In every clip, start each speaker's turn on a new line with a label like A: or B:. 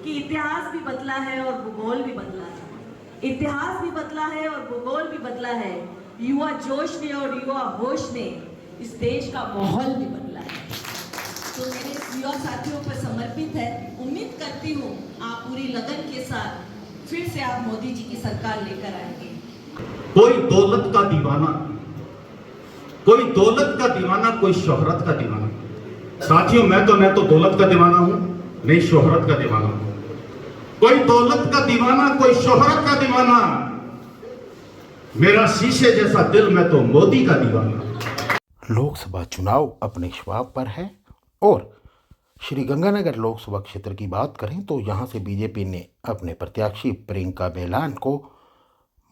A: कि इतिहास भी बदला है और भूगोल भी बदला है। इतिहास भी बदला है और भूगोल भी बदला है। युवा जोश ने और युवा होश ने इस देश का माहौल भी बदला है। तो मेरे युवा साथियों पर समर्पित है। उम्मीद करती हूँ आप पूरी लगन के साथ फिर से आप मोदी जी की सरकार लेकर आएंगे।
B: कोई दौलत का दीवाना, कोई दौलत का दीवाना, कोई शोहरत का दीवाना। साथियों, मैं तो दौलत का दीवाना हूं, नहीं शोहरत का दीवाना हूं। कोई दौलत का दीवाना, कोई शोहरत का दीवाना, मेरा शीशे जैसा दिल, मैं तो मोदी का दीवाना।
C: लोकसभा चुनाव अपने शवाब पर है और श्री गंगानगर लोकसभा क्षेत्र की बात करें तो यहाँ से बीजेपी ने अपने प्रत्याशी प्रियंका बेलान को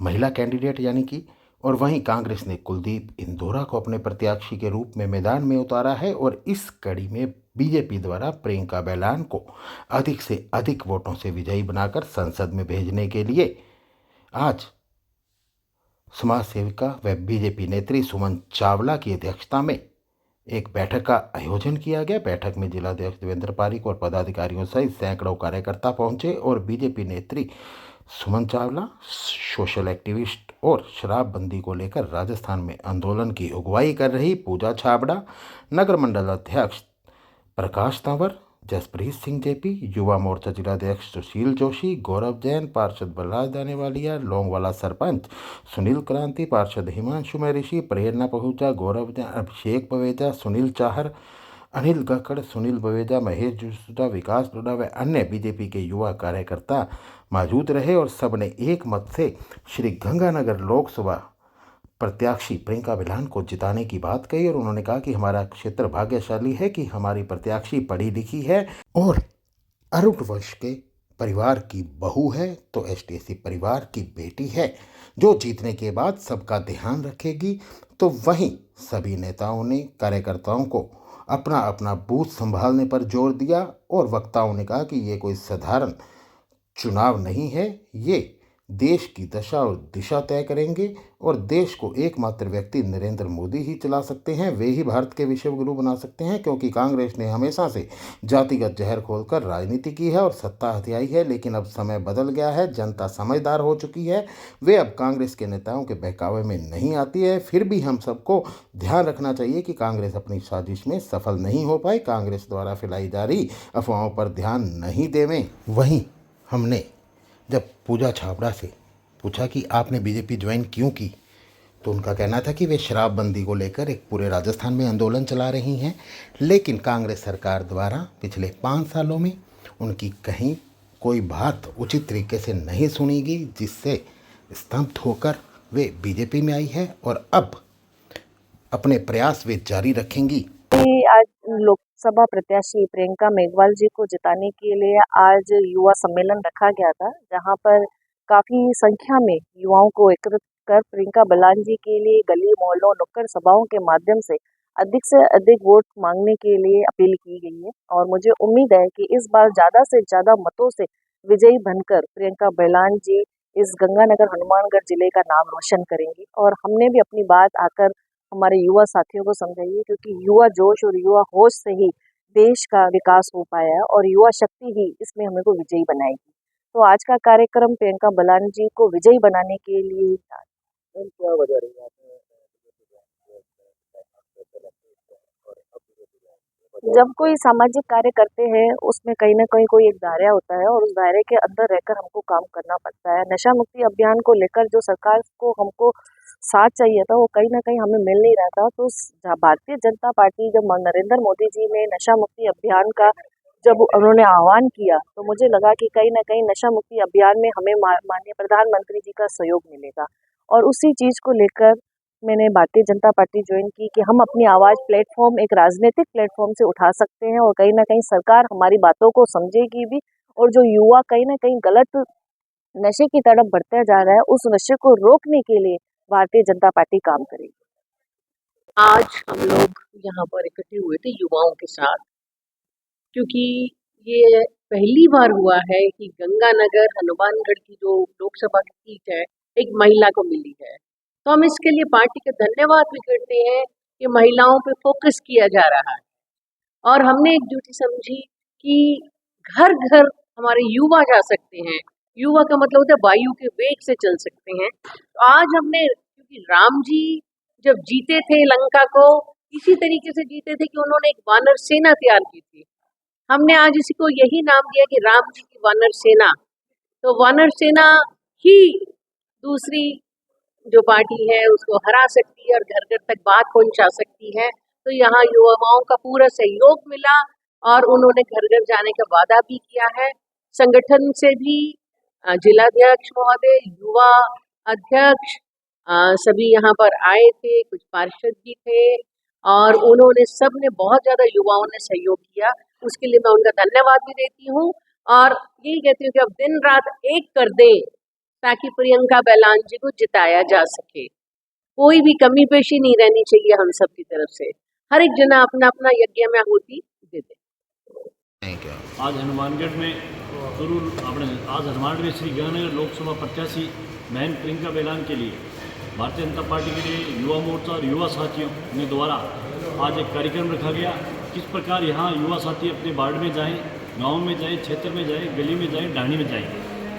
C: महिला कैंडिडेट यानी कि, और वहीं कांग्रेस ने कुलदीप इंदौरा को अपने प्रत्याशी के रूप में मैदान में उतारा है। और इस कड़ी में बीजेपी द्वारा प्रियंका बेलान को अधिक से अधिक वोटों से विजयी बनाकर संसद में भेजने के लिए आज समाज सेविका व बीजेपी नेत्री सुमन चावला की अध्यक्षता में एक बैठक का आयोजन किया गया। बैठक में जिलाध्यक्ष देवेंद्र पारिक और पदाधिकारियों सहित सैकड़ों कार्यकर्ता पहुंचे और बीजेपी नेत्री सुमन चावला सोशल एक्टिविस्ट और शराबबंदी को लेकर राजस्थान में आंदोलन की अगुवाई कर रही पूजा छाबड़ा, नगर मंडल अध्यक्ष प्रकाश तंवर, जसप्रीत सिंह जेपी, युवा मोर्चा जिलाध्यक्ष सुशील जोशी, गौरव जैन, पार्षद बलराज दानेवालिया, लोंगवाला सरपंच सुनील क्रांति, पार्षद हिमांशु महर्षि, प्रेरणा पहुजा, गौरव जैन, अभिषेक बवेजा, सुनील चाहर, अनिल गकड़, सुनील बवेजा, महेश जसूदा, विकास प्रोडा व अन्य बीजेपी के युवा कार्यकर्ता मौजूद रहे और सबने एक मत से श्री गंगानगर लोकसभा प्रत्याशी प्रियंका बेलान को जिताने की बात कही। और उन्होंने कहा कि हमारा क्षेत्र भाग्यशाली है कि हमारी प्रत्याशी पढ़ी लिखी है और अरुण वंश के परिवार की बहू है, तो एसटीएसी परिवार की बेटी है जो जीतने के बाद सबका ध्यान रखेगी। तो वहीं सभी नेताओं ने कार्यकर्ताओं को अपना अपना बूथ संभालने पर जोर दिया और वक्ताओं ने कहा कि ये कोई साधारण चुनाव नहीं है, ये देश की दशा और दिशा तय करेंगे और देश को एकमात्र व्यक्ति नरेंद्र मोदी ही चला सकते हैं। वे ही भारत के विश्व गुरु बना सकते हैं, क्योंकि कांग्रेस ने हमेशा से जातिगत जहर खोलकर राजनीति की है और सत्ता हथियाई है। लेकिन अब समय बदल गया है, जनता समझदार हो चुकी है, वे अब कांग्रेस के नेताओं के बहकावे में नहीं आती है। फिर भी हम सबको ध्यान रखना चाहिए कि कांग्रेस अपनी साजिश में सफल नहीं हो पाई। कांग्रेस द्वारा फैलाई जा रही अफवाहों पर ध्यान नहीं देवें। वहीं हमने जब पूजा छाबड़ा से पूछा कि आपने बीजेपी ज्वाइन क्यों की, तो उनका कहना था कि वे शराबबंदी को लेकर एक पूरे राजस्थान में आंदोलन चला रही हैं, लेकिन कांग्रेस सरकार द्वारा पिछले 5 सालों में उनकी कहीं कोई बात उचित तरीके से नहीं सुनी गई, जिससे स्तब्ध होकर वे बीजेपी में आई है और अब अपने प्रयास वे जारी रखेंगी।
D: आज लोकसभा प्रत्याशी प्रियंका मेघवाल जी को जिताने के लिए आज युवा सम्मेलन रखा गया था, जहां पर काफी संख्या में युवाओं को एकत्रित कर प्रियंका बेलान जी के लिए गली मोहल्लों नुक्कड़ सभाओं के माध्यम से अधिक वोट मांगने के लिए अपील की गई है। और मुझे उम्मीद है कि इस बार ज्यादा से ज्यादा मतों से विजयी बनकर प्रियंका बेलान जी इस गंगानगर हनुमानगढ़ जिले का नाम रोशन करेंगी। और हमने भी अपनी बात आकर हमारे युवा साथियों को समझाइए, क्योंकि युवा जोश और युवा होश से ही देश का विकास हो पाया है और युवा शक्ति ही इसमें हमें को विजयी बनाएगी। तो आज का कार्यक्रम प्रियंका बेलान जी को विजयी बनाने के लिए। क्या वजह रही है? जब कोई सामाजिक कार्य करते हैं उसमें कहीं ना कहीं कोई एक दायरा होता है और उस दायरे के अंदर रहकर हमको काम करना पड़ता है। नशा मुक्ति अभियान को लेकर जो सरकार को हमको साथ चाहिए था वो कहीं ना कहीं हमें मिल नहीं रहा था। तो भारतीय जनता पार्टी, जब नरेंद्र मोदी जी ने नशा मुक्ति अभियान का जब उन्होंने आह्वान किया, तो मुझे लगा कि कहीं ना कहीं नशा मुक्ति अभियान में हमें माननीय प्रधानमंत्री जी का सहयोग मिलेगा। और उसी चीज को लेकर मैंने भारतीय जनता पार्टी ज्वाइन की कि हम अपनी आवाज़ प्लेटफॉर्म, एक राजनीतिक प्लेटफॉर्म से उठा सकते हैं और कहीं ना कहीं सरकार हमारी बातों को समझेगी भी। और जो युवा कहीं ना कहीं गलत नशे की तरफ बढ़ता जा रहा है, उस नशे को रोकने के लिए भारतीय जनता पार्टी काम करेगी।
E: आज हम लोग यहाँ पर इकट्ठे हुए थे युवाओं के साथ, क्योंकि ये पहली बार हुआ है कि गंगानगर हनुमानगढ़ की जो लोकसभा की सीट है एक महिला को मिली है। तो हम इसके लिए पार्टी का धन्यवाद भी करते हैं कि महिलाओं पे फोकस किया जा रहा है। और हमने एक ड्यूटी समझी कि घर घर हमारे युवा जा सकते हैं। युवा का मतलब होता है वायु के वेग से चल सकते हैं। तो आज हमने, क्योंकि राम जी जब जीते थे लंका को, इसी तरीके से जीते थे कि उन्होंने एक वानर सेना तैयार की थी। हमने आज इसी को यही नाम दिया कि राम जी की वानर सेना। तो वानर सेना ही दूसरी जो पार्टी है उसको हरा सकती है और घर घर तक बात पहुंचा सकती है। तो यहाँ युवाओं का पूरा सहयोग मिला और उन्होंने घर घर जाने का वादा भी किया है। संगठन से भी जिलाध्यक्ष महोदय, युवा अध्यक्ष सभी यहाँ पर आए थे, कुछ पार्षद भी थे और उन्होंने सबने बहुत ज़्यादा युवाओं ने सहयोग किया। उसके लिए मैं उनका धन्यवाद भी देती हूँ और यही कहती हूँ कि अब दिन रात एक कर दें ताकि प्रियंका बैलान जी को जिताया जा सके। कोई भी कमी पेशी नहीं रहनी चाहिए हम सब की तरफ से। हर एक जना अपना अपना यज्ञ में आहुति दे दे।
F: आज हनुमानगढ़ में आज हनुमानगढ़ में श्री गंगानगर लोकसभा प्रत्याशी बहन प्रियंका बैलान के लिए भारतीय जनता पार्टी के लिए युवा मोर्चा और युवा साथियों ने द्वारा आज एक कार्यक्रम रखा गया। किस प्रकार यहाँ युवा साथी अपने वार्ड में जाएं, गांव में जाएं, क्षेत्र में जाएं, गली में जाएं, ढाणी में जाएं,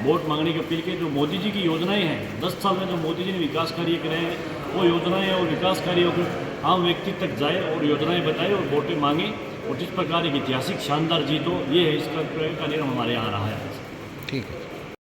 F: वोट मांगने की अपील के। जो मोदी जी की योजनाएं हैं, 10 साल में जो मोदी जी ने विकास कार्य करे हैं, वो योजनाएं और विकास कार्यों को आम व्यक्ति तक जाए और योजनाएं बताए और वोटें मांगे और जिस प्रकार एक ऐतिहासिक शानदार जीत हो, ये है इसका निर्णय हमारे यहाँ रहा है।
C: ठीक है।